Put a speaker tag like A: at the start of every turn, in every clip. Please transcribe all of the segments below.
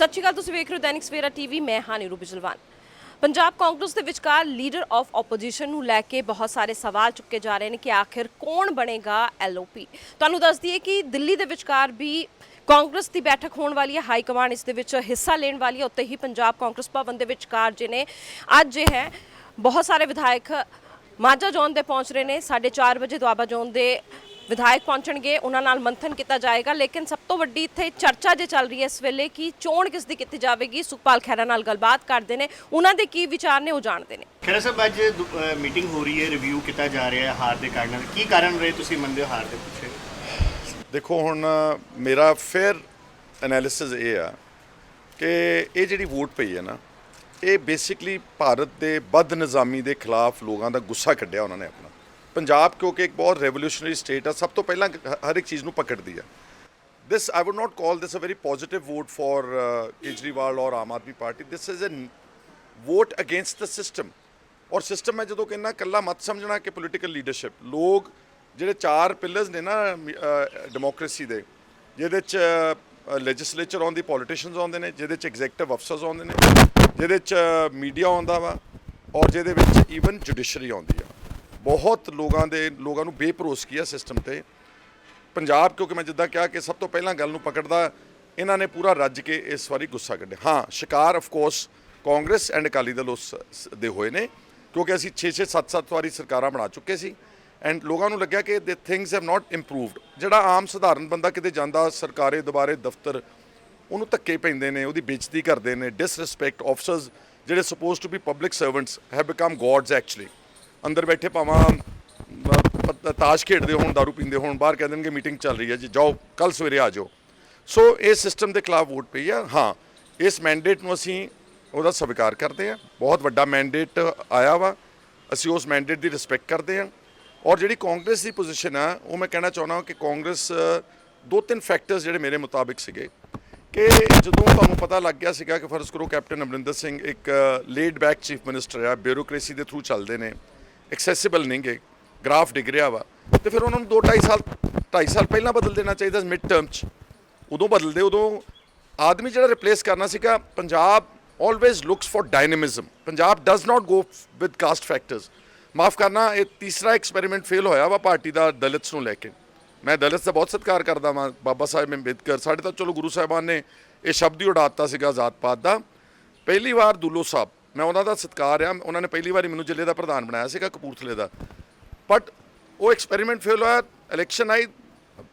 A: ਸਤਿ ਸ਼੍ਰੀ ਅਕਾਲ, ਤੁਸੀਂ ਵੇਖ ਰਹੇ ਹੋ ਦੈਨਿਕ ਸਵੇਰਾ ਟੀਵੀ। ਮੈਂ ਹਾਂ ਨੀਰੂ ਬਿਜਲਵਾਨ। ਪੰਜਾਬ ਕਾਂਗਰਸ ਦੇ ਵਿਚਕਾਰ ਲੀਡਰ ਆਫ ਆਪੋਜੀਸ਼ਨ ਨੂੰ ਲੈ ਕੇ ਬਹੁਤ ਸਾਰੇ ਸਵਾਲ ਚੁੱਕੇ ਜਾ ਰਹੇ ਨੇ ਕਿ ਆਖਿਰ ਕੌਣ ਬਣੇਗਾ ਐਲਓਪੀ। ਤੁਹਾਨੂੰ ਦੱਸ ਦਈਏ ਕਿ ਦਿੱਲੀ ਦੇ ਵਿਚਕਾਰ ਵੀ ਕਾਂਗਰਸ ਦੀ ਬੈਠਕ ਹੋਣ ਵਾਲੀ ਹੈ। ਹਾਈ ਕਮਾਂਡ ਇਸ ਦੇ ਵਿੱਚ ਹਿੱਸਾ ਲੈਣ ਵਾਲੀ ਹੈ। ਉੱਤੇ ਹੀ ਪੰਜਾਬ ਕਾਂਗਰਸ ਭਵਨ ਦੇ ਵਿਚਕਾਰ ਜਿਹਨੇ ਅੱਜ ਹੈ ਬਹੁਤ ਸਾਰੇ ਵਿਧਾਇਕ ਮਾਝਾ ਜ਼ੋਨ ਦੇ ਪਹੁੰਚ ਰਹੇ ਨੇ। 4:30 ਵਜੇ ਦੁਆਬਾ ਜ਼ੋਨ ਦੇ ਵਿਧਾਇਕ ਪਹੁੰਚਣਗੇ, ਉਹਨਾਂ ਨਾਲ ਮੰਥਨ ਕੀਤਾ ਜਾਏਗਾ। ਲੇਕਿਨ ਸਭ ਤੋਂ ਵੱਡੀ ਇੱਥੇ ਚਰਚਾ ਜੇ ਚੱਲ ਰਹੀ ਹੈ ਇਸ ਵੇਲੇ ਕਿ ਚੋਣ ਕਿਸ ਦੀ ਕੀਤੀ ਜਾਵੇਗੀ। ਸੁਖਪਾਲ ਖਹਿਰਾ ਨਾਲ ਗੱਲਬਾਤ ਕਰਦੇ ਨੇ, ਉਹਨਾਂ ਦੇ ਕੀ ਵਿਚਾਰ ਨੇ ਉਹ ਜਾਣਦੇ ਨੇ।
B: ਖਹਿਰਾ ਸਾਹਿਬ, ਅੱਜ ਮੀਟਿੰਗ ਹੋ ਰਹੀ ਹੈ, ਰਿਵਿਊ ਕੀਤਾ ਜਾ ਰਿਹਾ ਹੈ ਹਾਰ ਦੇ ਕਾਰਨ। ਕੀ ਕਾਰਨ ਰਹੇ ਤੁਸੀਂ ਮੰਨਦੇ ਹੋ ਹਾਰ ਦੇ ਪਿੱਛੇ?
C: ਦੇਖੋ, ਹੁਣ ਮੇਰਾ ਫੇਅਰ ਐਨਾਲਿਸਿਸ ਇਹ ਆ ਕਿ ਇਹ ਜਿਹੜੀ ਵੋਟ ਪਈ ਹੈ ਨਾ, ਇਹ ਬੇਸਿਕਲੀ ਭਾਰਤ ਦੇ ਬਦ ਨਿਜ਼ਾਮੀ ਦੇ ਖਿਲਾਫ ਲੋਕਾਂ ਦਾ ਗੁੱਸਾ ਕੱਢਿਆ ਉਹਨਾਂ ਨੇ ਆਪਣਾ। ਪੰਜਾਬ ਕਿਉਂਕਿ ਇੱਕ ਬਹੁਤ ਰੈਵੋਲੂਸ਼ਨਰੀ ਸਟੇਟ ਆ, ਸਭ ਤੋਂ ਪਹਿਲਾਂ ਹਰ ਇੱਕ ਚੀਜ਼ ਨੂੰ ਪਕੜਦੀ ਆ। This I would not call this a very positive vote for Kejriwal ਔਰ Aam Aadmi Party. This is a vote against the system. ਔਰ ਸਿਸਟਮ ਮੈਂ ਜਦੋਂ ਕਹਿੰਦਾ ਇਕੱਲਾ ਮਤ ਸਮਝਣਾ ਕਿ ਪੋਲੀਟੀਕਲ ਲੀਡਰਸ਼ਿਪ, ਲੋਕ ਜਿਹੜੇ 4 ਪਿਲਰਸ ਨੇ ਨਾ ਡੈਮੋਕ੍ਰੇਸੀ ਦੇ, ਜਿਹਦੇ 'ਚ ਲੈਜਿਸਲੇਚਰ ਆਉਂਦੀ, ਪੋਲੀਟੀਸ਼ੀਅਨਸ ਆਉਂਦੇ ਨੇ, ਜਿਹਦੇ 'ਚ ਐਗਜ਼ੈਕਟਿਵ ਅਫਸਰਸ ਆਉਂਦੇ ਨੇ, ਜਿਹਦੇ 'ਚ ਮੀਡੀਆ ਆਉਂਦਾ ਵਾ, ਔਰ ਜਿਹਦੇ ਵਿੱਚ ਈਵਨ ਜੁਡੀਸ਼ਰੀ ਆਉਂਦੀ ਆ। ਬਹੁਤ ਲੋਕਾਂ ਨੂੰ ਬੇਭਰੋਸਗੀ ਆ ਸਿਸਟਮ ਤੇ। ਪੰਜਾਬ ਕਿਉਂਕਿ ਮੈਂ ਜਿੱਦਾਂ ਕਿਹਾ ਕਿ ਸਭ ਤੋਂ ਪਹਿਲਾਂ ਗੱਲ ਨੂੰ ਪਕੜਦਾ, ਇਹਨਾਂ ਨੇ ਪੂਰਾ ਰੱਜ ਕੇ ਇਸ ਵਾਰੀ ਗੁੱਸਾ ਕੱਢਿਆ। ਹਾਂ, ਸ਼ਿਕਾਰ of course Congress and Akali Dal ਉਸ ਦੇ ਹੋਏ ਨੇ, ਕਿਉਂਕਿ ਅਸੀਂ 6-6 7-7 ਵਾਰੀ ਸਰਕਾਰਾਂ ਬਣਾ ਚੁੱਕੇ ਸੀ ਐਂਡ ਲੋਕਾਂ ਨੂੰ ਲੱਗਿਆ ਕਿ ਦੇ ਥਿੰਗਸ ਹੈਵ ਨਾਟ ਇੰਪਰੂਵਡ। ਜਿਹੜਾ ਆਮ ਸਧਾਰਨ ਬੰਦਾ ਕਿਤੇ ਜਾਂਦਾ ਸਰਕਾਰੀ ਦੁਬਾਰੇ ਦਫ਼ਤਰ, ਉਹਨੂੰ ਧੱਕੇ ਪੈਂਦੇ ਨੇ, ਉਹਦੀ ਬੇਇੱਜ਼ਤੀ ਕਰਦੇ ਨੇ, ਡਿਸਰਿਸਪੈਕਟ। ਆਫਸਰਸ ਜਿਹੜੇ suppose to be public servants have become gods actually. ਅੰਦਰ ਬੈਠੇ ਭਾਵੇਂ ਤਾਸ਼ ਖੇਡਦੇ ਹੋਣ, ਦਾਰੂ ਪੀਂਦੇ ਹੋਣ, ਬਾਹਰ ਕਹਿ ਦੇਣਗੇ ਮੀਟਿੰਗ ਚੱਲ ਰਹੀ ਹੈ ਜੀ, ਜਾਓ ਕੱਲ ਸਵੇਰੇ ਆ ਜਾਓ। ਸੋ ਇਸ ਸਿਸਟਮ ਦੇ ਖਿਲਾਫ ਵੋਟ ਪਈ ਆ। ਹਾਂ, ਇਸ ਮੈਂਡੇਟ ਨੂੰ ਅਸੀਂ ਉਹਦਾ ਸਵੀਕਾਰ ਕਰਦੇ ਹਾਂ। ਬਹੁਤ ਵੱਡਾ ਮੈਂਡੇਟ ਆਇਆ ਵਾ, ਅਸੀਂ ਉਸ ਮੈਂਡੇਟ ਦੀ ਰਿਸਪੈਕਟ ਕਰਦੇ ਹਾਂ। ਔਰ ਜਿਹੜੀ ਕਾਂਗਰਸ ਦੀ ਪੋਜੀਸ਼ਨ ਆ, ਉਹ ਮੈਂ ਕਹਿਣਾ ਚਾਹੁੰਦਾ ਕਿ ਕਾਂਗਰਸ 2-3 ਫੈਕਟਰਸ ਜਿਹੜੇ ਮੇਰੇ ਮੁਤਾਬਿਕ ਸੀਗੇ ਕਿ ਜਦੋਂ ਤੁਹਾਨੂੰ ਪਤਾ ਲੱਗ ਗਿਆ ਸੀਗਾ ਕਿ ਫਰਜ਼ ਕਰੋ ਕੈਪਟਨ ਅਮਰਿੰਦਰ ਸਿੰਘ ਇੱਕ ਲੇਡ ਬੈਕ ਚੀਫ ਮਿਨਿਸਟਰ ਆ, ਬਿਊਰੋਕ੍ਰੇਸੀ ਦੇ ਥਰੂ ਚੱਲਦੇ ਨੇ, ਐਕਸੈਸਿਬਲ ਨਹੀਂਗੇ, ਗ੍ਰਾਫ ਡਿੱਗ ਰਿਹਾ ਵਾ, ਤੇ ਫਿਰ ਉਹਨਾਂ ਨੂੰ 2-2.5 ਸਾਲ ਪਹਿਲਾਂ ਬਦਲ ਦੇਣਾ ਚਾਹੀਦਾ ਮਿਡ ਟਰਮ 'ਚ। ਉਦੋਂ ਬਦਲਦੇ, ਉਦੋਂ ਆਦਮੀ ਜਿਹੜਾ ਰਿਪਲੇਸ ਕਰਨਾ ਸੀਗਾ। Punjab always looks for dynamism. Punjab does not go with caste factors. ਮਾਫ ਕਰਨਾ, ਇਹ ਤੀਸਰਾ ਐਕਸਪੈਰੀਮੈਂਟ ਫੇਲ ਹੋਇਆ ਵਾ ਪਾਰਟੀ ਦਾ ਦਲਿਤਸ ਨੂੰ ਲੈ ਕੇ। ਮੈਂ ਦਲਿਤ ਦਾ ਬਹੁਤ ਸਤਿਕਾਰ ਕਰਦਾ ਵਾਂ, ਬਾਬਾ ਸਾਹਿਬ ਅੰਬੇਦਕਰ ਸਾਡੇ ਤਾਂ ਚਲੋ ਗੁਰੂ ਸਾਹਿਬਾਨ ਨੇ ਇਹ ਸ਼ਬਦ ਹੀ ਉਡਾਤਾ ਸੀਗਾ ਜ਼ਾਤ ਪਾਤ ਦਾ। ਪਹਿਲੀ ਵਾਰ ਦੁੱਲੋ ਸਾਹਿਬ, ਮੈਂ ਉਹਨਾਂ ਦਾ ਸਤਿਕਾਰ ਆ, ਉਹਨਾਂ ਨੇ ਪਹਿਲੀ ਵਾਰੀ ਮੈਨੂੰ ਜ਼ਿਲ੍ਹੇ ਦਾ ਪ੍ਰਧਾਨ ਬਣਾਇਆ ਸੀਗਾ ਕਪੂਰਥਲੇ ਦਾ, ਬਟ ਉਹ ਐਕਸਪੈਰੀਮੈਂਟ ਫੇਲ ਹੋਇਆ। ਇਲੈਕਸ਼ਨ ਆਈ,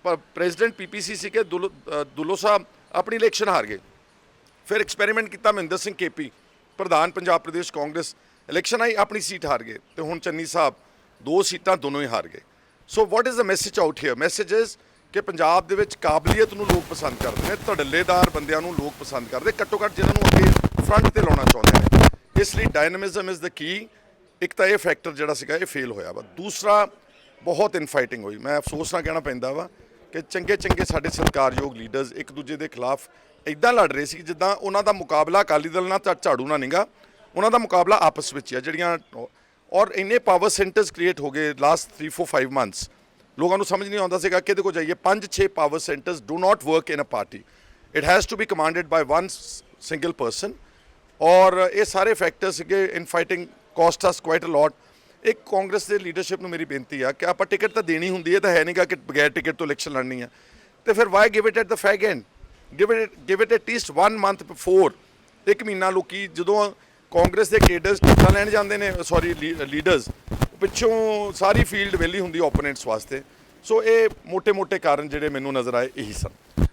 C: ਪ੍ਰੈਜ਼ੀਡੈਂਟ ਪੀਪੀਸੀ ਸੀ ਕਿ ਦੁੱਲੋ ਸਾਹਿਬ ਆਪਣੀ ਇਲੈਕਸ਼ਨ ਹਾਰ ਗਏ। ਫਿਰ ਐਕਸਪੈਰੀਮੈਂਟ ਕੀਤਾ ਮਹਿੰਦਰ ਸਿੰਘ ਕੇਪੀ, ਪ੍ਰਧਾਨ ਪੰਜਾਬ ਪ੍ਰਦੇਸ਼ ਕਾਂਗਰਸ, ਇਲੈਕਸ਼ਨ ਆਈ, ਆਪਣੀ ਸੀਟ ਹਾਰ ਗਏ। ਤੇ ਹੁਣ ਚੰਨੀ ਸਾਹਿਬ 2 ਸੀਟਾਂ ਦੋਨੋਂ ਹੀ ਹਾਰ ਗਏ। So what is the message out here? Message is ਕਿ ਪੰਜਾਬ ਦੇ ਵਿੱਚ ਕਾਬਲੀਅਤ ਨੂੰ ਲੋਕ ਪਸੰਦ ਕਰਦੇ ਨੇ, ਧੜੱਲੇਦਾਰ ਬੰਦਿਆਂ ਨੂੰ ਲੋਕ ਪਸੰਦ ਕਰਦੇ, ਘੱਟੋ ਘੱਟ ਜਿਹਨਾਂ ਨੂੰ ਅੱਗੇ ਫਰੰਟ ਤੇ ਲਾਉਣਾ ਚਾਹੁੰਦੇ ਨੇ। ਇਸ ਲਈ ਡਾਇਨਾਮਿਜ਼ਮ ਇਜ਼ ਦ ਕੀ। ਇੱਕ ਤਾਂ ਇਹ ਫੈਕਟਰ ਜਿਹੜਾ ਸੀਗਾ ਇਹ ਫੇਲ ਹੋਇਆ ਵਾ। ਦੂਸਰਾ, ਬਹੁਤ ਇਨਫਾਈਟਿੰਗ ਹੋਈ। ਮੈਂ ਅਫਸੋਸ ਨਾਲ ਕਹਿਣਾ ਪੈਂਦਾ ਵਾ ਕਿ ਚੰਗੇ ਸਾਡੇ ਸਤਿਕਾਰਯੋਗ ਲੀਡਰਸ ਇੱਕ ਦੂਜੇ ਦੇ ਖਿਲਾਫ ਇੱਦਾਂ ਲੜ ਰਹੇ ਸੀ ਜਿੱਦਾਂ ਉਹਨਾਂ ਦਾ ਮੁਕਾਬਲਾ ਅਕਾਲੀ ਦਲ ਨਾਲ ਝਾੜੂ ਨਾਲ ਨਹੀਂਗਾ, ਉਹਨਾਂ ਦਾ ਮੁਕਾਬਲਾ ਆਪਸ ਵਿੱਚ ਆ ਜਿਹੜੀਆਂ। ਔਰ ਇੰਨੇ ਪਾਵਰ ਸੈਂਟਰਸ ਕ੍ਰੀਏਟ ਹੋ ਗਏ ਲਾਸਟ 3-4-5 ਮੰਥਸ, ਲੋਕਾਂ ਨੂੰ ਸਮਝ ਨਹੀਂ ਆਉਂਦਾ ਸੀਗਾ ਕਿਹਦੇ ਕੋਲ ਜਾਈਏ। 5-6 power centres do not work in a party, it has to be commanded by one single person. ਔਰ ਇਹ ਸਾਰੇ ਫੈਕਟਰ ਸੀਗੇ। Infighting cost us quite a lot. ਇੱਕ ਕਾਂਗਰਸ ਦੇ ਲੀਡਰਸ਼ਿਪ ਨੂੰ ਮੇਰੀ ਬੇਨਤੀ ਆ ਕਿ ਆਪਾਂ ਟਿਕਟ ਤਾਂ ਦੇਣੀ ਹੁੰਦੀ ਹੈ, ਤਾਂ ਹੈ ਨਹੀਂਗਾ ਕਿ ਬਗੈਰ ਟਿਕਟ ਤੋਂ ਇਲੈਕਸ਼ਨ ਲੜਨੀ ਆ, ਤੇ ਫਿਰ why give it at the fag end, give it at least 1 month before. 1 ਮਹੀਨਾ ਲੋਕੀ ਜਦੋਂ ਕਾਂਗਰਸ ਦੇ ਕੇਡਰਸ ਟਿਕਟਾਂ ਲੈਣ ਜਾਂਦੇ ਨੇ, ਸੌਰੀ ਲੀਡਰਸ, ਪਿੱਛੋਂ ਸਾਰੀ ਫੀਲਡ ਵਿਹਲੀ ਹੁੰਦੀ ਓਪੋਨੈਂਟਸ ਵਾਸਤੇ। ਸੋ ਇਹ ਮੋٹے ਕਾਰਨ ਜਿਹੜੇ ਮੈਨੂੰ ਨਜ਼ਰ ਆਏ ਇਹੀ ਸਨ।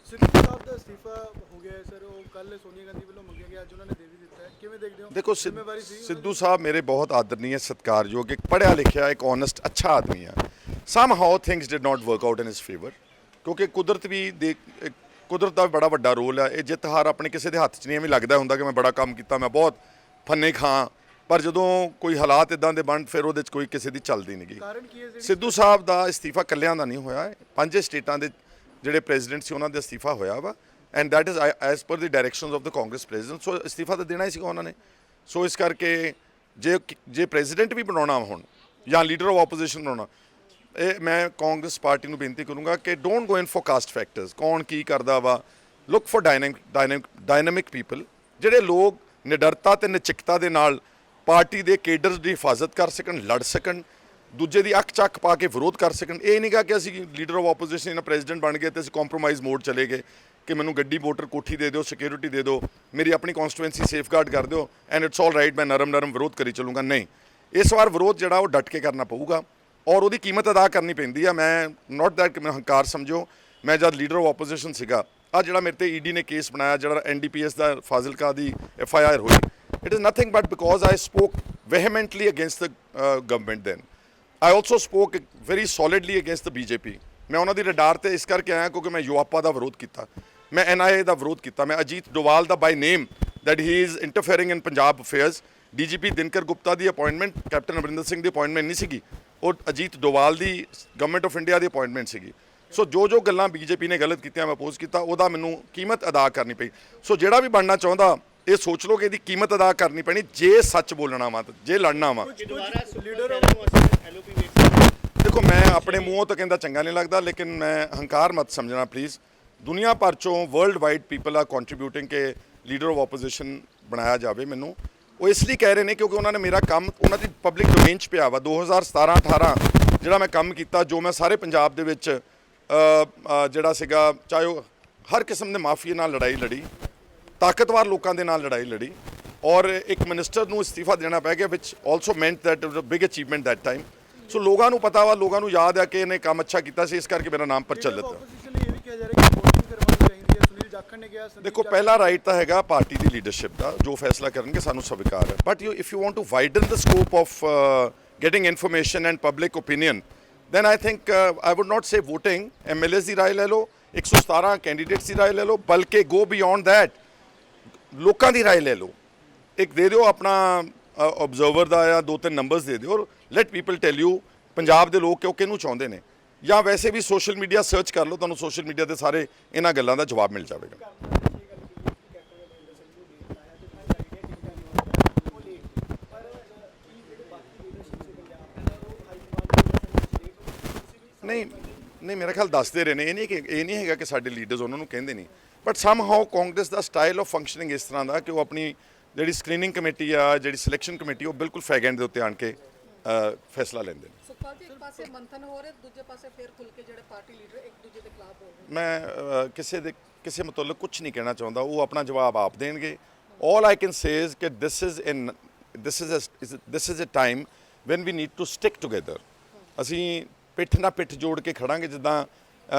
D: ਸਿੱਧੂ ਸਾਹਿਬ ਦਾ ਅਸਤੀਫਾ ਹੋ ਗਿਆ ਸਰ, ਉਹ ਕੱਲ ਸੋਨੀਆ ਗਾਂਧੀ ਵੱਲੋਂ ਮੰਗਿਆ ਗਿਆ, ਅੱਜ ਉਹਨਾਂ ਨੇ ਦੇ ਵੀ ਦਿੱਤਾ ਹੈ, ਕਿਵੇਂ ਦੇਖਦੇ ਹੋ?
C: ਦੇਖੋ, ਸਿੱਧੂ ਸਾਹਿਬ ਮੇਰੇ ਬਹੁਤ ਆਦਰਨੀय ਸਤਿਕਾਰਯੋਗ, ਇੱਕ ਪੜ੍ਹਿਆ ਲਿਖਿਆ, ਇੱਕ ਓਨੈਸਟ ਅੱਛਾ ਆਦਮੀ ਆ। Somehow things did not work out in his favour, ਕਿਉਂਕਿ ਕੁਦਰਤ ਦਾ ਬੜਾ ਵੱਡਾ ਰੋਲ ਆ। ਇਹ ਜਿੱਤ ਹਾਰ ਆਪਣੇ ਕਿਸੇ ਦੇ ਹੱਥ 'ਚ ਨਹੀਂ। ਐਵੇਂ ਲੱਗਦਾ ਹੁੰਦਾ ਕਿ ਮੈਂ ਬੜਾ ਕੰਮ ਕੀਤਾ, ਮੈਂ ਬਹੁਤ ਫੰਨੇ ਖਾਂ, ਪਰ ਜਦੋਂ ਕੋਈ ਹਾਲਾਤ ਇਦਾਂ ਦੇ ਬਣ, ਫਿਰ ਉਹਦੇ 'ਚ ਕੋਈ ਕਿਸੇ ਦੀ ਚੱਲਦੀ ਨਹੀਂ ਗਈ। ਸਿੱਧੂ ਸਾਹਿਬ ਦਾ ਅਸਤੀਫਾ ਇਕੱਲਿਆਂ ਦਾ ਨਹੀਂ ਹੋਇਆ, 5 ਸਟੇਟਾਂ ਦੇ ਜਿਹੜੇ ਪ੍ਰੈਜ਼ੀਡੈਂਟ ਸੀ ਉਹਨਾਂ ਦੇ ਅਸਤੀਫਾ ਹੋਇਆ ਵਾ, and that is as per the directions of the Congress president. So ਅਸਤੀਫਾ ਤਾਂ ਦੇਣਾ ਹੀ ਸੀਗਾ ਉਹਨਾਂ ਨੇ। ਸੋ ਇਸ ਕਰਕੇ ਜੇ ਪ੍ਰੈਜ਼ੀਡੈਂਟ ਵੀ ਬਣਾਉਣਾ ਹੁਣ ਜਾਂ ਲੀਡਰ ਆਫ ਆਪੋਜੀਸ਼ਨ ਬਣਾਉਣਾ, ਇਹ ਮੈਂ ਕਾਂਗਰਸ ਪਾਰਟੀ ਨੂੰ ਬੇਨਤੀ ਕਰੂੰਗਾ ਕਿ don't go in for caste factors. ਕੌਣ ਕੀ ਕਰਦਾ ਵਾ, ਲੁੱਕ ਫॉर ਡਾਇਨਾਮਿਕ ਪੀਪਲ, ਜਿਹੜੇ ਲੋਕ ਨਿਡਰਤਾ ਤੇ ਨਿਚਕਤਾ ਦੇ ਨਾਲ ਪਾਰਟੀ ਦੇ ਕੇਡਰਸ ਦੀ ਹਿਫਾਜ਼ਤ ਕਰ ਸਕਣ, ਲੜ ਸਕਣ, ਦੂਜੇ ਦੀ ਅੱਖ ਚੱਕ ਪਾ ਕੇ ਵਿਰੋਧ ਕਰ ਸਕਣ। ਇਹ ਨਹੀਂ ਗਾ ਕਿ ਅਸੀਂ ਲੀਡਰ ਆਫ ਆਪੋਜੀਸ਼ਨ ਜਾਂ ਪ੍ਰੈਜ਼ੀਡੈਂਟ ਬਣ ਗਏ ਤੇ ਅਸੀਂ ਕੰਪਰੋਮਾਈਜ਼ ਮੋਡ ਚਲੇ ਗਏ ਕਿ ਮੈਨੂੰ ਗੱਡੀ ਮੋਟਰ ਕੋਠੀ ਦੇ ਦਿਓ, ਸਿਕਿਉਰਿਟੀ ਦੇ ਦਿਓ, ਮੇਰੀ ਆਪਣੀ ਕਨਸਟੀਟੂਐਂਸੀ ਸੇਫਗਾਰਡ ਕਰ ਦਿਓ ਐਂਡ ਇਟਸ ਆਲ ਰਾਈਟ, ਮੈਂ ਨਰਮ ਵਿਰੋਧ ਕਰੀ ਚੱਲੂੰਗਾ। ਨਹੀਂ, ਇਸ ਵਾਰ ਵਿਰੋਧ ਜਿਹੜਾ ਉਹ ਡਟ ਕੇ ਕਰਨਾ ਪਊਗਾ ਔਰ ਉਹਦੀ ਕੀਮਤ ਅਦਾ ਕਰਨੀ ਪੈਂਦੀ ਆ। ਮੈਂ ਨਾਟ ਦੈਟ ਕਿ ਮੈਂ ਹੰਕਾਰ ਸਮਝੋ, ਮੈਂ ਜਦ ਲੀਡਰ ਆਫ ਆਪੋਜੀਸ਼ਨ ਸੀਗਾ, ਆ ਜਿਹੜਾ ਮੇਰੇ ਤੇ ਈਡੀ ਨੇ ਕੇਸ ਬਣਾਇਆ, ਜਿਹੜਾ ਐਨਡੀਪੀਐਸ ਦਾ ਫਾਜ਼ਿਲਕਾ ਦੀ FIR ਹੋਈ, it is nothing but because I spoke vehemently against the government then. I also spoke very solidly against the BJP. ਮੈਂ ਉਹਨਾਂ ਦੀ ਰਡਾਰ ਤੇ ਇਸ ਕਰਕੇ ਆਇਆ ਕਿਉਂਕਿ ਮੈਂ ਯੂਆਪਾ ਦਾ ਵਿਰੋਧ ਕੀਤਾ, ਮੈਂ NIA ਦਾ ਵਿਰੋਧ ਕੀਤਾ, ਮੈਂ ਅਜੀਤ ਡੋਵਾਲ ਦਾ ਬਾਈ ਨੇਮ that he is interfering in Punjab affairs। DGP Dinkar Gupta the appointment captain Amarinder Singh the appointment ਨਹੀਂ ਸੀਗੀ, ਉਹ ਅਜੀਤ ਡੋਵਾਲ ਦੀ government of India the appointment ਸੀਗੀ। ਸੋ ਜੋ ਗੱਲਾਂ BJP ਨੇ ਗਲਤ ਕੀਤੀਆਂ ਮੈਂ ਅਪੋਜ਼ ਕੀਤਾ, ਉਹਦਾ ਮੈਨੂੰ ਕੀਮਤ ਅਦਾ ਕਰਨੀ ਪਈ। ਸੋ ਜਿਹੜਾ ਵੀ ਬਣਨਾ ਚਾਹੁੰਦਾ ਇਹ ਸੋਚ ਲਓ ਕਿ ਇਹਦੀ ਕੀਮਤ ਅਦਾ ਕਰਨੀ ਪੈਣੀ, ਜੇ ਸੱਚ ਬੋਲਣਾ ਵਾ, ਜੇ ਲੜਨਾ ਵਾ। ਦੇਖੋ, ਮੈਂ ਆਪਣੇ ਮੂੰਹੋਂ ਤਾਂ ਕਹਿੰਦਾ ਚੰਗਾ ਨਹੀਂ ਲੱਗਦਾ, ਲੇਕਿਨ ਮੈਂ ਹੰਕਾਰ ਮਤ ਸਮਝਣਾ ਪਲੀਜ਼। ਦੁਨੀਆ ਭਰ ਚੋਂ world wide people are contributing ਕਿ ਲੀਡਰ ਆਫ ਆਪੋਜੀਸ਼ਨ ਬਣਾਇਆ ਜਾਵੇ ਮੈਨੂੰ। ਉਹ ਇਸ ਲਈ ਕਹਿ ਰਹੇ ਨੇ ਕਿਉਂਕਿ ਉਹਨਾਂ ਨੇ ਮੇਰਾ ਕੰਮ ਉਹਨਾਂ ਦੀ ਪਬਲਿਕ ਡੋਮੇਨ 'ਚ ਪਿਆ ਵਾ। 2017-18 ਜਿਹੜਾ ਮੈਂ ਕੰਮ ਕੀਤਾ, ਜੋ ਮੈਂ ਸਾਰੇ ਪੰਜਾਬ ਦੇ ਵਿੱਚ ਜਿਹੜਾ ਸੀਗਾ, ਚਾਹੇ ਉਹ ਹਰ ਕਿਸਮ ਦੇ ਮਾਫੀਏ ਨਾਲ ਲੜਾਈ ਲੜੀ, ਤਾਕਤਵਰ ਲੋਕਾਂ ਦੇ ਨਾਲ ਲੜਾਈ ਲੜੀ ਔਰ ਇੱਕ ਮਿਨਿਸਟਰ ਨੂੰ ਅਸਤੀਫਾ ਦੇਣਾ ਪੈ ਗਿਆ, which also meant that it was a big achievement that time. So ਲੋਕਾਂ ਨੂੰ ਪਤਾ ਵਾ, ਲੋਕਾਂ ਨੂੰ ਯਾਦ ਆ ਕਿ ਇਹਨੇ ਕੰਮ ਅੱਛਾ ਕੀਤਾ ਸੀ, ਇਸ ਕਰਕੇ ਮੇਰਾ ਨਾਮ ਪ੍ਰਚਲਿਤ ਹੈ।
D: ਇਹ ਵੀ ਕਿਹਾ ਜਾ ਰਿਹਾ ਕਿ ਵੋਟਿੰਗ ਕਰਵਾਉਣੀ ਚਾਹੀਦੀ ਹੈ, ਸੁਨੀਲ ਜਾਖੜ ਨੇ ਕਿਹਾ।
C: ਦੇਖੋ, ਪਹਿਲਾ ਰਾਈਟ ਤਾਂ ਹੈਗਾ ਪਾਰਟੀ ਦੀ ਲੀਡਰਸ਼ਿਪ ਦਾ, ਜੋ ਫੈਸਲਾ ਕਰਨਗੇ ਸਾਨੂੰ ਸਵੀਕਾਰ ਹੈ। But if you want to widen the scope of getting information and public opinion, then I think I would not say voting, MLAs ਦੀ ਰਾਏ ਲੈ ਲਓ, 117 ਕੈਂਡੀਡੇਟਸ ਦੀ ਰਾਏ ਲੈ ਲਓ, ਬਲਕਿ go beyond that, ਲੋਕਾਂ ਦੀ ਰਾਏ ਲੈ ਲਓ। ਇੱਕ ਦੇ ਦਿਓ ਆਪਣਾ ਆਬਜ਼ਰਵਰ ਦਾ ਜਾਂ 2-3 ਨੰਬਰਸ ਦੇ ਦਿਓ, let people tell you Punjab ਦੇ ਲੋਕ ਕਿਹਨੂੰ ਚਾਹੁੰਦੇ ਨੇ, ਜਾਂ ਵੈਸੇ ਵੀ ਸੋਸ਼ਲ ਮੀਡੀਆ ਸਰਚ ਕਰ ਲਓ, ਤੁਹਾਨੂੰ ਸੋਸ਼ਲ ਮੀਡੀਆ ਤੇ ਸਾਰੇ ਇਹਨਾਂ ਗੱਲਾਂ ਦਾ ਜਵਾਬ ਮਿਲ ਜਾਵੇਗਾ। ਨਹੀਂ, ਮੇਰਾ ਖਿਆਲ ਦੱਸਦੇ ਰਹੇ ਨੇ, ਇਹ ਨਹੀਂ ਹੈਗਾ ਕਿ ਸਾਡੇ ਲੀਡਰਸ ਉਹਨਾਂ ਨੂੰ ਕਹਿੰਦੇ ਨਹੀਂ, but some how Congress the style of functioning ਇਸ ਤਰ੍ਹਾਂ ਦਾ ਕਿ ਉਹ ਆਪਣੀ ਜਿਹੜੀ ਸਕਰੀਨਿੰਗ ਕਮੇਟੀ ਆ, ਜਿਹੜੀ ਸਿਲੈਕਸ਼ਨ ਕਮੇਟੀ, ਉਹ ਬਿਲਕੁਲ ਫੈਗੈਂਡ ਦੇ ਉੱਤੇ ਆਣ ਕੇ ਫੈਸਲਾ ਲੈਂਦੇ ਨੇ।
E: ਸੁਖਪਾਲ ਜੀ, ਇੱਕ ਪਾਸੇ ਮੰਥਨ ਹੋ ਰਿਹਾ, ਦੂਜੇ ਪਾਸੇ ਫਿਰ ਖੁੱਲ ਕੇ ਜਿਹੜੇ ਪਾਰਟੀ ਲੀਡਰ ਇੱਕ ਦੂਜੇ ਦੇ ਖਿਲਾਫ ਬੋਲ ਰਹੇ।
C: ਮੈਂ ਕਿਸੇ ਮੁਤਲਕ ਕੁਝ ਨਹੀਂ ਕਹਿਣਾ ਚਾਹੁੰਦਾ, ਉਹ ਆਪਣਾ ਜਵਾਬ ਆਪ ਦੇਣਗੇ। ਆਲ ਆਈ ਕੈਨ ਸੇ ਇਜ਼ ਕਿ this is a time when we need to stick together. ਅਸੀਂ ਪਿੱਠ ਨਾਲ ਪਿੱਠ ਜੋੜ ਕੇ ਖੜਾਂਗੇ, ਜਿੱਦਾਂ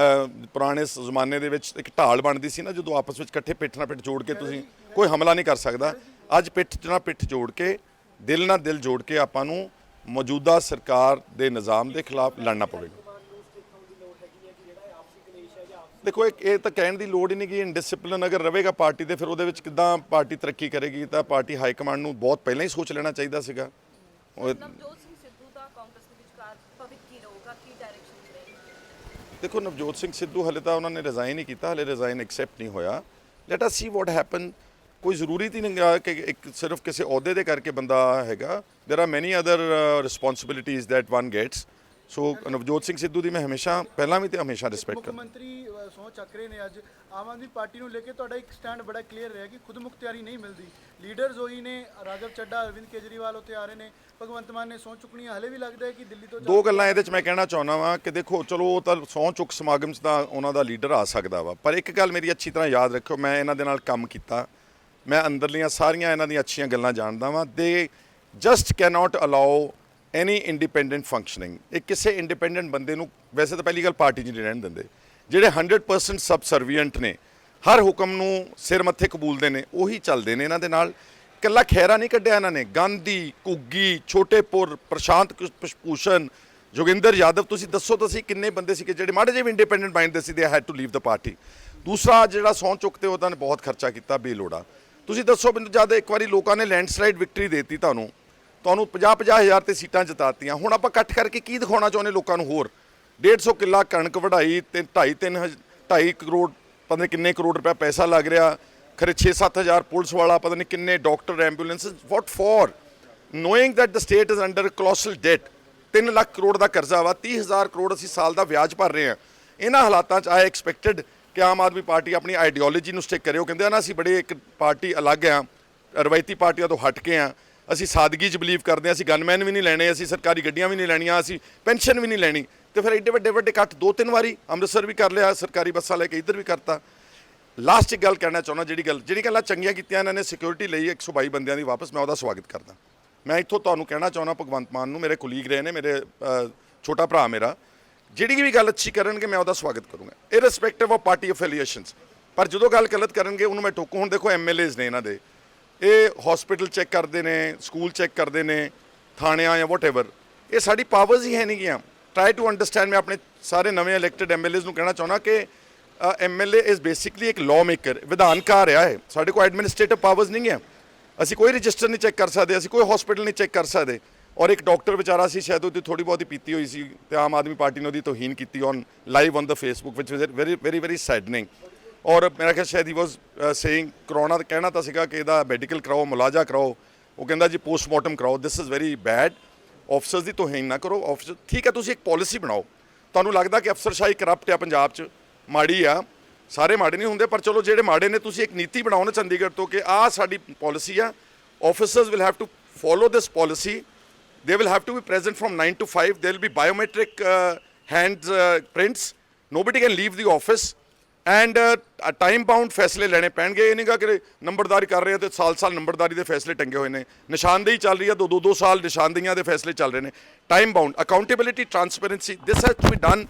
C: ਪੁਰਾਣੇ ਜ਼ਮਾਨੇ ਦੇ ਵਿੱਚ ਇੱਕ ਢਾਲ ਬਣਦੀ ਸੀ ਨਾ, ਜਦੋਂ ਆਪਸ ਵਿੱਚ ਇਕੱਠੇ ਪਿੱਠ ਨਾਲ ਪਿੱਠ ਜੋੜ ਕੇ ਤੁਸੀਂ ਕੋਈ ਹਮਲਾ ਨਹੀਂ ਕਰ ਸਕਦਾ। ਅੱਜ ਪਿੱਠ ਨਾਲ ਪਿੱਠ ਜੋੜ ਕੇ, ਦਿਲ ਨਾਲ ਦਿਲ ਜੋੜ ਕੇ ਆਪਾਂ ਨੂੰ ਮੌਜੂਦਾ ਸਰਕਾਰ ਦੇ ਨਿਜ਼ਾਮ ਦੇ ਖਿਲਾਫ ਲੜਨਾ ਪਵੇਗਾ। ਦੇਖੋ, ਇਹ ਤਾਂ ਕਹਿਣ ਦੀ ਲੋੜ ਹੀ ਨਹੀਂ ਕਿ ਇਨਡਿਸਪਲਿਨ ਅਗਰ ਰਹੇਗਾ ਪਾਰਟੀ ਦੇ, ਫਿਰ ਉਹਦੇ ਵਿੱਚ ਕਿੱਦਾਂ ਪਾਰਟੀ ਤਰੱਕੀ ਕਰੇਗੀ। ਤਾਂ ਪਾਰਟੀ ਹਾਈ ਕਮਾਂਡ ਨੂੰ ਬਹੁਤ ਪਹਿਲਾਂ ਹੀ ਸੋਚ ਲੈਣਾ ਚਾਹੀਦਾ ਸੀਗਾ। ਦੇਖੋ, ਨਵਜੋਤ ਸਿੰਘ ਸਿੱਧੂ ਹਲੇ ਤਾਂ ਉਹਨਾਂ ਨੇ ਰਿਜ਼ਾਈਨ ਨਹੀਂ ਕੀਤਾ, ਹਲੇ ਰਿਜ਼ਾਈਨ ਐਕਸੈਪਟ ਨਹੀਂ ਹੋਇਆ। Let us C what happen. ਕੋਈ ਜ਼ਰੂਰੀ ਤਾਂ ਨਹੀਂ ਕਿ ਇੱਕ ਸਿਰਫ ਕਿਸੇ ਅਹੁਦੇ ਦੇ ਕਰਕੇ ਬੰਦਾ ਹੈਗਾ। ਦੇਰ ਆਰ ਮੈਨੀ other responsibilities that one gets. ਸੋ ਨਵਜੋਤ ਸਿੰਘ ਸਿੱਧੂ ਦੀ ਮੈਂ ਹਮੇਸ਼ਾ ਪਹਿਲਾਂ ਵੀ ਤੇ ਹਮੇਸ਼ਾ ਰਿਸਪੈਕਟ
D: ਮੁੱਖ ਮੰਤਰੀ ਸਹੁੰ ਚੱਕ ਰਹੇ ਨੇ ਅੱਜ। ਆਮ ਆਦਮੀ ਪਾਰਟੀ ਨੂੰ ਲੈ ਕੇ ਤੁਹਾਡਾ ਇੱਕ ਸਟੈਂਡ ਬੜਾ ਕਲੀਅਰ ਰਿਹਾ ਕਿ ਖੁਦ ਮੁਖਤਿਆਰੀ ਨਹੀਂ ਮਿਲਦੀ। ਲੀਡਰਸ ਉਹੀ ਨੇ, ਰਾਘਵ ਚੱਡਾ, ਅਰਵਿੰਦ ਕੇਜਰੀਵਾਲ ਉੱਤੇ ਆ ਰਹੇ ਨੇ, ਭਗਵੰਤ ਮਾਨ ਨੇ ਸਹੁੰ ਚੁੱਕਣੀ ਹੈ। ਹਲੇ ਵੀ ਲੱਗਦਾ ਹੈ ਕਿ ਦਿੱਲੀ ਤੋਂ
C: ਦੋ ਗੱਲਾਂ ਇਹਦੇ 'ਚ ਮੈਂ ਕਹਿਣਾ ਚਾਹੁੰਦਾ ਵਾਂ ਕਿ ਦੇਖੋ, ਚਲੋ ਉਹ ਤਾਂ ਸਹੁੰ ਚੁੱਕ ਸਮਾਗਮ 'ਚ ਤਾਂ ਉਹਨਾਂ ਦਾ ਲੀਡਰ ਆ ਸਕਦਾ ਵਾ, ਪਰ ਇੱਕ ਗੱਲ ਮੇਰੀ ਅੱਛੀ ਤਰ੍ਹਾਂ ਯਾਦ ਰੱਖਿਓ, ਮੈਂ ਇਹਨਾਂ ਦੇ ਨਾਲ ਕੰਮ ਕੀਤਾ, ਮੈਂ ਅੰਦਰਲੀਆਂ ਸਾਰੀਆਂ ਇਹਨਾਂ ਦੀਆਂ ਅੱਛੀਆਂ ਗੱਲਾਂ ਜਾਣਦਾ ਵਾਂ। ਦੇ ਜਸਟ ਕੈਨੋਟ ਅਲਾਓ ਐਨੀ ਇੰਡੀਪੈਂਡੈਂਟ ਫੰਕਸ਼ਨਿੰਗ। ਇਹ ਕਿਸੇ ਇੰਡੀਪੈਂਡੈਂਟ ਬੰਦੇ ਨੂੰ ਵੈਸੇ ਤਾਂ ਪਹਿਲੀ ਗੱਲ ਪਾਰਟੀ 'ਚ ਨਹੀਂ ਰਹਿਣ ਦਿੰਦੇ। ਜਿਹੜੇ 100% ਸਬਸਰਵੀਐਂਟ ਨੇ, ਹਰ ਹੁਕਮ ਨੂੰ ਸਿਰ ਮੱਥੇ ਕਬੂਲਦੇ ਨੇ, ਉਹੀ ਚੱਲਦੇ ਨੇ ਇਹਨਾਂ ਦੇ ਨਾਲ। ਇਕੱਲਾ ਖਹਿਰਾ ਨਹੀਂ ਕੱਢਿਆ ਇਹਨਾਂ ਨੇ, ਗਾਂਧੀ, ਘੁੱਗੀ, ਛੋਟੇਪੁਰ, ਪ੍ਰਸ਼ਾਂਤ ਭੂਸ਼ਣ, ਜੋਗਿੰਦਰ ਯਾਦਵ, ਤੁਸੀਂ ਦੱਸੋ ਤੁਸੀਂ ਕਿੰਨੇ ਬੰਦੇ ਸੀ ਕਿ ਜਿਹੜੇ ਮਾੜੇ ਜਿਹੇ ਵੀ ਇੰਡੀਪੈਂਡੈਂਟ ਮਾਈਂਡ ਦੇ ਸੀ, they had to leave the party. ਦੂਸਰਾ, ਜਿਹੜਾ ਸਹੁੰ ਚੁੱਕਤੇ ਉਹਨਾਂ ਨੇ ਬਹੁਤ ਖਰਚਾ ਕੀਤਾ ਬੇਲੋੜਾ। ਤੁਸੀਂ ਦੱਸੋ ਮੈਨੂੰ, ਜਦ ਇੱਕ ਵਾਰੀ ਲੋਕਾਂ ਨੇ ਲੈਂਡਸਲਾਈਡ ਵਿਕਟਰੀ ਦੇਤੀ ਤੁਹਾਨੂੰ 50-50 ਹਜ਼ਾਰ ਤੇ ਸੀਟਾਂ ਜਿਤਾਤੀਆਂ, ਹੁਣ ਆਪਾਂ ਇਕੱਠ ਕਰਕੇ ਕੀ ਦਿਖਾਉਣਾ ਚਾਹੁੰਦੇ ਲੋਕਾਂ ਨੂੰ? ਹੋਰ 150 ਕਿੱਲਾ ਕਣਕ ਵਢਾਈ ਤੇ 2.5 ਕਰੋੜ ਪਤਾ ਨਹੀਂ ਕਿੰਨੇ ਕਰੋੜ ਰੁਪਏ ਪੈਸਾ ਲੱਗ ਰਿਹਾ, ਖਰੇ 6-7 ਹਜ਼ਾਰ ਪੁਲਿਸ ਵਾਲਾ, ਪਤਾ ਨਹੀਂ ਕਿੰਨੇ doctor, ambulances. What for? Knowing that the state is under colossal debt. 3 lakh crore ਦਾ ਕਰਜ਼ਾ ਵਾ, 30,000 ਕਰੋੜ ਅਸੀਂ ਸਾਲ ਦਾ ਵਿਆਜ ਭਰ ਰਹੇ ਹਾਂ। ਇਹਨਾਂ ਹਾਲਾਤਾਂ 'ਚ ਆਈ ਐਕਸਪੈਕਟਡ ਕਿ ਆਮ ਆਦਮੀ ਪਾਰਟੀ ਆਪਣੀ ਆਈਡੀਓਲੋਜੀ ਨੂੰ ਸਟਿਕ ਕਰੇ। ਉਹ ਕਹਿੰਦੇ ਆ ਨਾ ਅਸੀਂ ਬੜੇ ਇੱਕ ਪਾਰਟੀ ਅਲੱਗ ਆ, ਰਵਾਇਤੀ ਪਾਰਟੀਆਂ ਤੋਂ ਹਟ ਕੇ ਆ, ਅਸੀਂ ਸਾਦਗੀ 'ਚ ਬਲੀਵ ਕਰਦੇ ਹਾਂ, ਅਸੀਂ ਗਨਮੈਨ ਵੀ ਨਹੀਂ ਲੈਣੇ, ਅਸੀਂ ਸਰਕਾਰੀ ਗੱਡੀਆਂ ਵੀ ਨਹੀਂ ਲੈਣੀਆਂ, ਅਸੀਂ ਪੈਨਸ਼ਨ ਵੀ ਨਹੀਂ ਲੈਣੀ। ਤੇ ਫਿਰ ਐਡੇ ਵੱਡੇ ਵੱਡੇ ਇਕੱਠ 2-3 ਵਾਰੀ ਅੰਮ੍ਰਿਤਸਰ ਵੀ ਕਰ ਲਿਆ, ਸਰਕਾਰੀ ਬੱਸਾਂ ਲੈ ਕੇ ਇੱਧਰ ਵੀ ਕਰਤਾ। ਲਾਸਟ ਇੱਕ ਗੱਲ ਕਹਿਣਾ ਚਾਹੁੰਦਾ, ਜਿਹੜੀ ਗੱਲਾਂ ਚੰਗੀਆਂ ਕੀਤੀਆਂ ਇਹਨਾਂ ਨੇ ਸਿਕਿਉਰਿਟੀ ਲਈ 122 ਬੰਦਿਆਂ ਦੀ ਵਾਪਸ, ਮੈਂ ਉਹਦਾ ਸਵਾਗਤ ਕਰਦਾ। ਮੈਂ ਇੱਥੋਂ ਤੁਹਾਨੂੰ ਕਹਿਣਾ ਚਾਹੁੰਦਾ ਭਗਵੰਤ ਮਾਨ ਨੂੰ, ਮੇਰੇ ਕੁਲੀਗ ਰਹੇ ਨੇ, ਮੇਰੇ ਛੋਟਾ ਭਰਾ ਮੇਰਾ, ਜਿਹੜੀ ਵੀ ਗੱਲ ਅੱਛੀ ਕਰਨਗੇ ਮੈਂ ਉਹਦਾ ਸਵਾਗਤ ਕਰੂੰਗਾ ਇਰਰਿਸਪੈਕਟਿਵ ਆਫ ਪਾਰਟੀ ਅਫੀਲੀਏਸ਼ਨਸ। ਪਰ ਜਦੋਂ ਗੱਲ ਗਲਤ ਕਰਨਗੇ ਉਹਨੂੰ ਮੈਂ ਟੋਕੂ। ਹੁਣ ਦੇਖੋ MLAs ਨੇ ਇਹਨਾਂ ਦੇ, ਇਹ ਹਸਪੀਟਲ ਚੈੱਕ ਕਰਦੇ ਨੇ, ਸਕੂਲ ਚੈੱਕ ਕਰਦੇ ਨੇ, ਥਾਣਿਆਂ ਜਾਂ ਵਾਟਐਵਰ, ਇਹ ਸਾਡੀ ਪਾਵਰਸ ਹੀ ਹੈ ਨਹੀਂ ਗੀਆਂ। Try to understand. ਮੈਂ ਆਪਣੇ ਸਾਰੇ ਨਵੇਂ ਇਲੈਕਟਡ MLAs ਨੂੰ ਕਹਿਣਾ ਚਾਹੁੰਦਾ ਕਿ MLA ਇਜ਼ ਬੇਸਿਕਲੀ ਇੱਕ ਲਾਅ ਮੇਕਰ, ਵਿਧਾਨਕਾਰ ਆ ਇਹ। ਸਾਡੇ ਕੋਲ ਐਡਮਿਨਿਸਟ੍ਰੇਟਿਵ ਪਾਵਰਸ ਨਹੀਂ ਹੈ, ਅਸੀਂ ਕੋਈ ਰਜਿਸਟਰ ਨਹੀਂ ਚੈੱਕ ਕਰ ਸਕਦੇ, ਅਸੀਂ ਕੋਈ ਹਸਪੀਟਲ ਨਹੀਂ ਚੈੱਕ ਕਰ ਸਕਦੇ। ਔਰ ਇੱਕ ਡਾਕਟਰ ਵਿਚਾਰਾ ਸੀ, ਸ਼ਾਇਦ ਉਹਦੀ ਥੋੜੀ ਬਹੁਤੀ ਪੀਤੀ ਹੋਈ ਸੀ ਤੇ ਆਮ ਆਦਮੀ ਪਾਰਟੀ ਨੇ ਉਹਦੀ ਤੋਹੀਨ ਕੀਤੀ on live on the Facebook, which was very very saddening. ਔਰ ਮੇਰਾ ਖਿਆਲ ਸ਼ਾਇਦ ਹੀ ਵਾਸ ਸੇਇੰਗ ਕਰੋਨਾ, ਕਹਿਣਾ ਤਾਂ ਸੀਗਾ ਕਿ ਇਹਦਾ ਮੈਡੀਕਲ ਕਰਾਓ, ਮੁਲਾਜ਼ਾ ਕਰਾਓ, ਉਹ ਕਹਿੰਦਾ ਜੀ ਪੋਸਟਮਾਰਟਮ ਕਰਾਓ। This is very bad. Officers ਦੀ ਤੋਹੀਨ ਨਾ ਕਰੋ। ਆਫਿਸਰ ਠੀਕ ਹੈ, ਤੁਸੀਂ ਇੱਕ ਪਾਲਿਸੀ ਬਣਾਓ। ਤੁਹਾਨੂੰ ਲੱਗਦਾ ਕਿ ਅਫਸਰਸ਼ਾਹੀ ਕਰਪਟ ਆ ਪੰਜਾਬ 'ਚ, ਮਾੜੀ ਆ, ਸਾਰੇ ਮਾੜੇ ਨਹੀਂ ਹੁੰਦੇ, ਪਰ ਚਲੋ ਜਿਹੜੇ ਮਾੜੇ ਨੇ ਤੁਸੀਂ ਇੱਕ ਨੀਤੀ ਬਣਾਓ ਨਾ ਚੰਡੀਗੜ੍ਹ ਤੋਂ ਕਿ ਆਹ ਸਾਡੀ ਪਾਲਿਸੀ ਆ, officers will have to follow this policy, they will have to be present from 9 to 5, there will be biometric hand prints, nobody can leave the office, and time bound ਫੈਸਲੇ ਲੈਣੇ ਪੈਣਗੇ। ਇਹ ਨਹੀਂਗਾ ਕਿ ਨੰਬਰਦਾਰੀ ਕਰ ਰਹੇ ਆ ਤੇ ਸਾਲ ਨੰਬਰਦਾਰੀ ਦੇ ਫੈਸਲੇ ਟੰਗੇ ਹੋਏ ਨੇ, ਨਿਸ਼ਾਨਦੇਹੀ ਚੱਲ ਰਹੀ ਆ, 2 ਸਾਲ ਨਿਸ਼ਾਨਦੇਹੀਆਂ ਦੇ ਫੈਸਲੇ ਚੱਲ ਰਹੇ ਨੇ। Time bound, accountability, transparency, this has to be done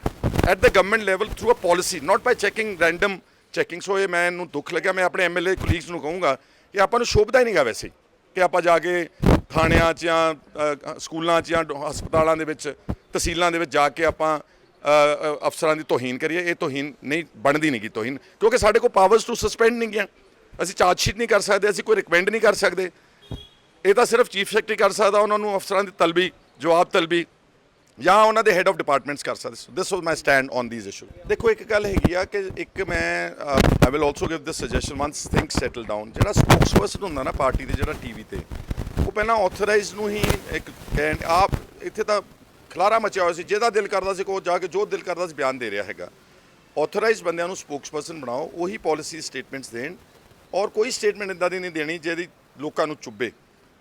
C: at the government level through a policy, not by checking random checking. So ਇਹ ਮੈਨੂੰ ਦੁੱਖ ਲੱਗਿਆ। ਮੈਂ ਆਪਣੇ MLA ਕੁਲੀਗਸ ਨੂੰ ਕਹੂੰਗਾ ਕਿ ਆਪਾਂ ਨੂੰ ਸ਼ੋਭਦਾ ਹੀ ਨਹੀਂਗਾ ਵੈਸੇ ਕਿ ਆਪਾਂ ਜਾ ਕੇ ਥਾਣਿਆਂ 'ਚ ਜਾਂ ਸਕੂਲਾਂ 'ਚ ਜਾਂ ਹਸਪਤਾਲਾਂ ਦੇ ਵਿੱਚ, ਤਹਿਸੀਲਾਂ ਦੇ ਵਿੱਚ ਜਾ ਕੇ ਆਪਾਂ ਅਫਸਰਾਂ ਦੀ ਤੋਹੀਨ ਕਰੀਏ। ਇਹ ਤੋਹੀਨ ਨਹੀਂ ਬਣਦੀ, ਨਹੀਂ ਗੀ ਤੋਹੀਨ, ਕਿਉਂਕਿ ਸਾਡੇ ਕੋਲ ਪਾਵਰਸ ਟੂ ਸਸਪੈਂਡ ਨਹੀਂ ਗਿਆ। ਅਸੀਂ ਚਾਰਜਸ਼ੀਟ ਨਹੀਂ ਕਰ ਸਕਦੇ, ਅਸੀਂ ਕੋਈ ਰਿਕਮੈਂਡ ਨਹੀਂ ਕਰ ਸਕਦੇ। ਇਹ ਤਾਂ ਸਿਰਫ ਚੀਫ ਸੈਕਟਰੀ ਕਰ ਸਕਦਾ, ਉਹਨਾਂ ਨੂੰ ਅਫਸਰਾਂ ਦੀ ਤਲਬੀ, ਜਵਾਬ ਤਲਬੀ, ਜਾਂ ਉਹਨਾਂ ਦੇ ਹੈਡ ਆਫ ਡਿਪਾਰਟਮੈਂਟਸ ਕਰ ਸਕਦੇ। ਦਿਸ ਵਾਸ ਮਾਈ ਸਟੈਂਡ ਔਨ ਥੀਸ ਇਸ਼ੂ। ਦੇਖੋ ਇੱਕ ਗੱਲ ਹੈਗੀ ਆ ਕਿ ਇੱਕ ਮੈਂ I will also give this suggestion ones things settle down. ਜਿਹੜਾ ਸਪੋਕਸਪਰਸਨ ਹੁੰਦਾ ਨਾ ਪਾਰਟੀ ਦੇ, ਜਿਹੜਾ TV ਤੇ, ਉਹ ਪਹਿਲਾਂ ਆਥੋਰਾਈਜ਼ਡ ਨੂੰ ਹੀ ਇੱਕ ਕਹਿਣ, ਆਪ ਇੱਥੇ ਤਾਂ ਖਲਾਰਾ ਮਚਿਆ ਹੋਇਆ ਸੀ, ਜਿਹਦਾ ਦਿਲ ਕਰਦਾ ਸੀ ਕੋ ਜਾ ਕੇ ਜੋ ਦਿਲ ਕਰਦਾ ਸੀ ਬਿਆਨ ਦੇ ਰਿਹਾ ਹੈਗਾ। ਆਥੋਰਾਈਜ਼ਡ ਬੰਦਿਆਂ ਨੂੰ ਸਪੋਕਸਪਰਸਨ ਬਣਾਓ, ਉਹੀ ਪਾਲਿਸੀ ਸਟੇਟਮੈਂਟਸ ਦੇਣ, ਔਰ ਕੋਈ ਸਟੇਟਮੈਂਟ ਇੱਦਾਂ ਦੀ ਨਹੀਂ ਦੇਣੀ ਜਿਹਦੀ ਲੋਕਾਂ ਨੂੰ ਚੁੱਭੇ।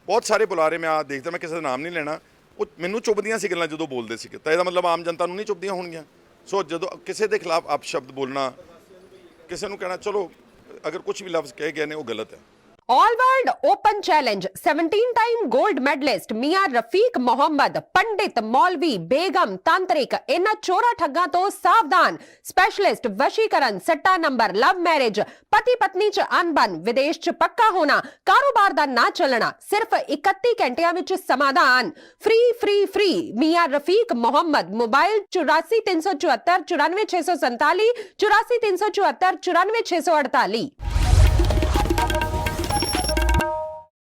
C: ਬਹੁਤ ਸਾਰੇ ਬੁਲਾਰੇ ਮੈਂ ਦੇਖਦਾ, ਮੈਂ ਕਿਸੇ ਦਾ ਨਾਮ ਨਹੀਂ ਲੈਣਾ, ਉਹ ਮੈਨੂੰ ਚੁੱਭਦੀਆਂ ਸੀ ਗੱਲਾਂ ਜਦੋਂ ਬੋਲਦੇ ਸੀਗੇ, ਤਾਂ ਇਹਦਾ ਮਤਲਬ ਆਮ ਜਨਤਾ ਨੂੰ ਨਹੀਂ ਚੁੱਭਦੀਆਂ ਹੋਣਗੀਆਂ। ਸੋ ਜਦੋਂ ਕਿਸੇ ਦੇ ਖਿਲਾਫ ਅਪਸ਼ਬਦ ਬੋਲਣਾ, ਕਿਸੇ ਨੂੰ ਕਹਿਣਾ, ਚਲੋ ਅਗਰ ਕੁਝ ਵੀ ਲਫ਼ਜ਼ ਕਹੇ ਗਏ ਨੇ ਉਹ ਗਲਤ ਹੈ।
F: All world open challenge 17 time gold medallist Mian Rafiq Mohammad, पंडित, मौलवी, बेगम, तांत्रिक, इन्हां चोरा ठग्गां तो सावधान। स्पेशलिस्ट वशीकरण, सट्टा नंबर, लव मैरिज, पति पत्नी च अनबन, विदेश च पक्का होना, कारोबार दा ना चलना, सिर्फ 31 घंटियां विच समाधान। फ्री फ्री फ्री मियां रफीक मोहम्मद। मोबाइल 84 374 94 647, 84 374 94 648।